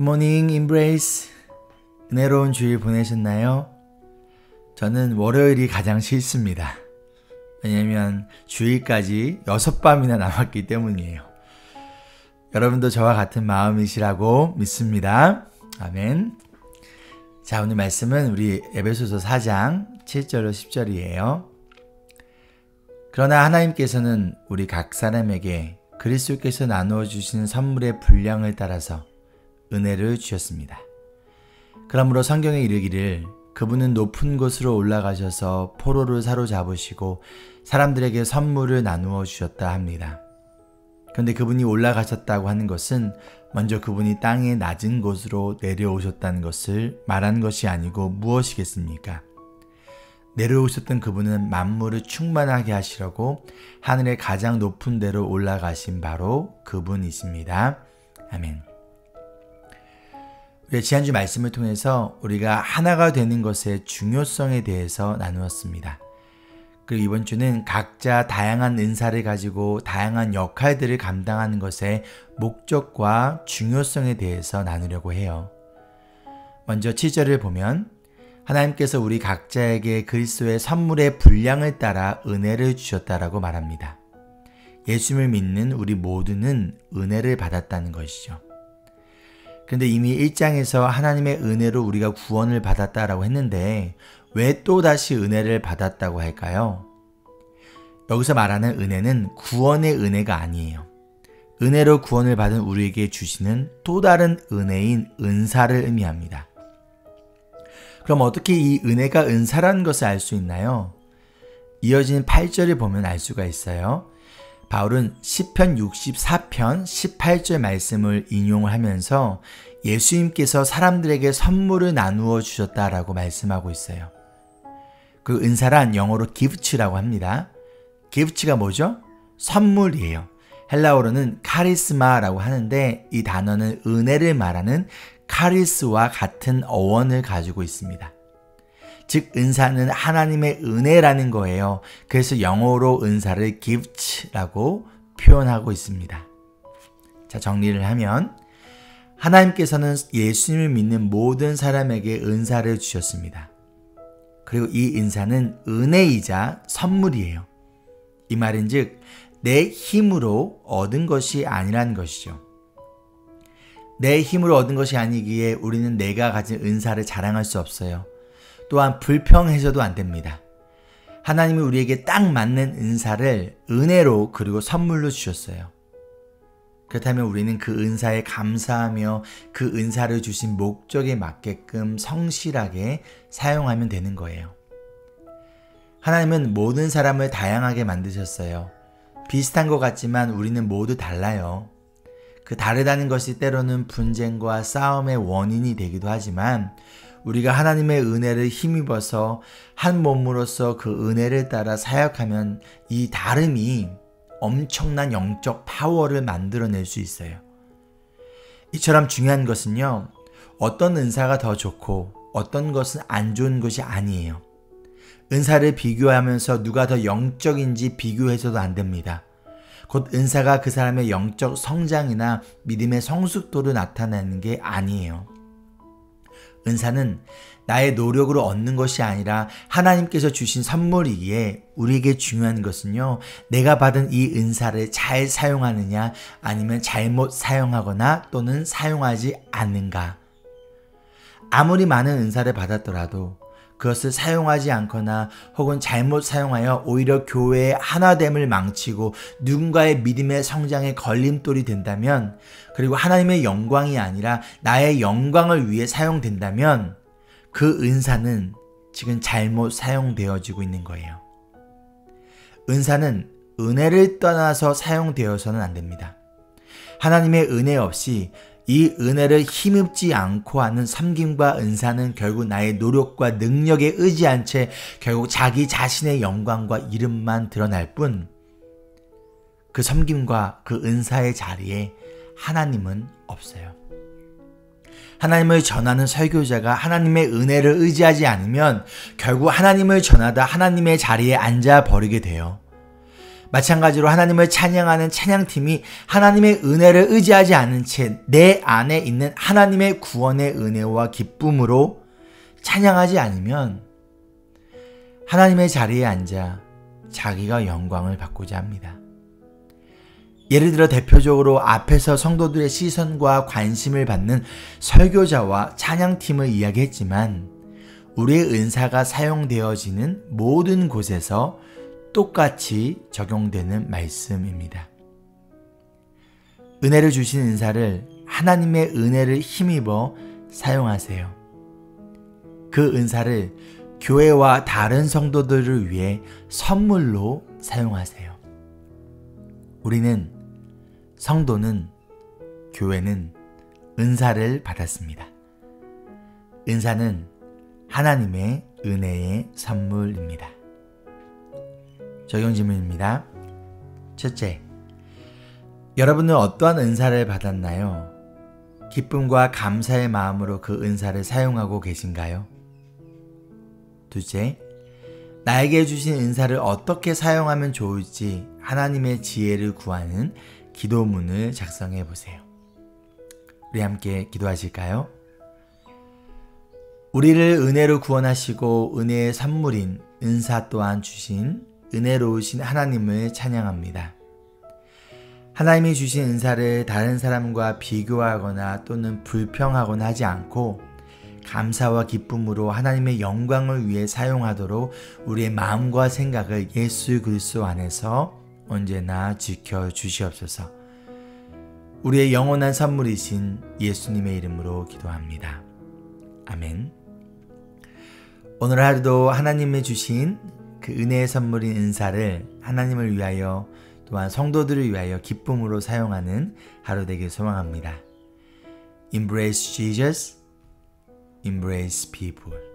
굿모닝 임브레이스. 은혜로운 주일 보내셨나요? 저는 월요일이 가장 싫습니다. 왜냐면 주일까지 6밤이나 남았기 때문이에요. 여러분도 저와 같은 마음이시라고 믿습니다. 아멘. 자, 오늘 말씀은 우리 에베소서 4장 7절로 10절이에요. 그러나 하나님께서는 우리 각 사람에게 그리스도께서 나누어 주신 선물의 분량을 따라서 은혜를 주셨습니다. 그러므로 성경에 이르기를 그분은 높은 곳으로 올라가셔서 포로를 사로잡으시고 사람들에게 선물을 나누어 주셨다 합니다. 그런데 그분이 올라가셨다고 하는 것은 먼저 그분이 땅의 낮은 곳으로 내려오셨다는 것을 말하는 것이 아니고 무엇이겠습니까? 내려오셨던 그분은 만물을 충만하게 하시려고 하늘의 가장 높은 데로 올라가신 바로 그분이십니다. 아멘. 지난주 말씀을 통해서 우리가 하나가 되는 것의 중요성에 대해서 나누었습니다. 그리고 이번 주는 각자 다양한 은사를 가지고 다양한 역할들을 감당하는 것의 목적과 중요성에 대해서 나누려고 해요. 먼저 7절을 보면 하나님께서 우리 각자에게 그리스도의 선물의 분량을 따라 은혜를 주셨다라고 말합니다. 예수님을 믿는 우리 모두는 은혜를 받았다는 것이죠. 그런데 이미 1장에서 하나님의 은혜로 우리가 구원을 받았다라고 했는데 왜 또다시 은혜를 받았다고 할까요? 여기서 말하는 은혜는 구원의 은혜가 아니에요. 은혜로 구원을 받은 우리에게 주시는 또 다른 은혜인 은사를 의미합니다. 그럼 어떻게 이 은혜가 은사라는 것을 알 수 있나요? 이어지는 8절을 보면 알 수가 있어요. 바울은 시편 64편 18절 말씀을 인용을 하면서 예수님께서 사람들에게 선물을 나누어 주셨다라고 말씀하고 있어요. 그 은사란 영어로 기프츠라고 합니다. 기프츠가 뭐죠? 선물이에요. 헬라어로는 카리스마라고 하는데 이 단어는 은혜를 말하는 카리스와 같은 어원을 가지고 있습니다. 즉 은사는 하나님의 은혜라는 거예요. 그래서 영어로 은사를 gifts라고 표현하고 있습니다. 자, 정리를 하면 하나님께서는 예수님을 믿는 모든 사람에게 은사를 주셨습니다. 그리고 이 은사는 은혜이자 선물이에요. 이 말인즉 내 힘으로 얻은 것이 아니라는 것이죠. 내 힘으로 얻은 것이 아니기에 우리는 내가 가진 은사를 자랑할 수 없어요. 또한 불평해서도 안 됩니다. 하나님이 우리에게 딱 맞는 은사를 은혜로 그리고 선물로 주셨어요. 그렇다면 우리는 그 은사에 감사하며 그 은사를 주신 목적에 맞게끔 성실하게 사용하면 되는 거예요. 하나님은 모든 사람을 다양하게 만드셨어요. 비슷한 것 같지만 우리는 모두 달라요. 그 다르다는 것이 때로는 분쟁과 싸움의 원인이 되기도 하지만 우리가 하나님의 은혜를 힘입어서 한 몸으로서 그 은혜를 따라 사역하면 이 다름이 엄청난 영적 파워를 만들어낼 수 있어요. 이처럼 중요한 것은요, 어떤 은사가 더 좋고 어떤 것은 안 좋은 것이 아니에요. 은사를 비교하면서 누가 더 영적인지 비교해서도 안 됩니다. 곧 은사가 그 사람의 영적 성장이나 믿음의 성숙도를 나타내는 게 아니에요. 은사는 나의 노력으로 얻는 것이 아니라 하나님께서 주신 선물이기에 우리에게 중요한 것은요, 내가 받은 이 은사를 잘 사용하느냐 아니면 잘못 사용하거나 또는 사용하지 않는가. 아무리 많은 은사를 받았더라도 그것을 사용하지 않거나 혹은 잘못 사용하여 오히려 교회의 하나됨을 망치고 누군가의 믿음의 성장에 걸림돌이 된다면, 그리고 하나님의 영광이 아니라 나의 영광을 위해 사용된다면 그 은사는 지금 잘못 사용되어지고 있는 거예요. 은사는 은혜를 떠나서 사용되어서는 안 됩니다. 하나님의 은혜 없이 이 은혜를 힘입지 않고 하는 섬김과 은사는 결국 나의 노력과 능력에 의지한 채 결국 자기 자신의 영광과 이름만 드러날 뿐, 그 섬김과 그 은사의 자리에 하나님은 없어요. 하나님을 전하는 설교자가 하나님의 은혜를 의지하지 않으면 결국 하나님을 전하다 하나님의 자리에 앉아버리게 돼요. 마찬가지로 하나님을 찬양하는 찬양팀이 하나님의 은혜를 의지하지 않은 채 내 안에 있는 하나님의 구원의 은혜와 기쁨으로 찬양하지 않으면 하나님의 자리에 앉아 자기가 영광을 받고자 합니다. 예를 들어 대표적으로 앞에서 성도들의 시선과 관심을 받는 설교자와 찬양팀을 이야기했지만 우리의 은사가 사용되어지는 모든 곳에서 똑같이 적용되는 말씀입니다. 은혜를 주신 은사를 하나님의 은혜를 힘입어 사용하세요. 그 은사를 교회와 다른 성도들을 위해 선물로 사용하세요. 우리는, 성도는, 교회는 은사를 받았습니다. 은사는 하나님의 은혜의 선물입니다. 적용 질문입니다. 첫째, 여러분은 어떠한 은사를 받았나요? 기쁨과 감사의 마음으로 그 은사를 사용하고 계신가요? 둘째, 나에게 주신 은사를 어떻게 사용하면 좋을지 하나님의 지혜를 구하는 기도문을 작성해 보세요. 우리 함께 기도하실까요? 우리를 은혜로 구원하시고 은혜의 선물인 은사 또한 주신 은혜로우신 하나님을 찬양합니다. 하나님이 주신 은사를 다른 사람과 비교하거나 또는 불평하거나 하지 않고 감사와 기쁨으로 하나님의 영광을 위해 사용하도록 우리의 마음과 생각을 예수 그리스도 안에서 언제나 지켜주시옵소서. 우리의 영원한 선물이신 예수님의 이름으로 기도합니다. 아멘. 오늘 하루도 하나님이 주신 그 은혜의 선물인 은사를 하나님을 위하여 또한 성도들을 위하여 기쁨으로 사용하는 하루 되길 소망합니다. Embrace Jesus, embrace people.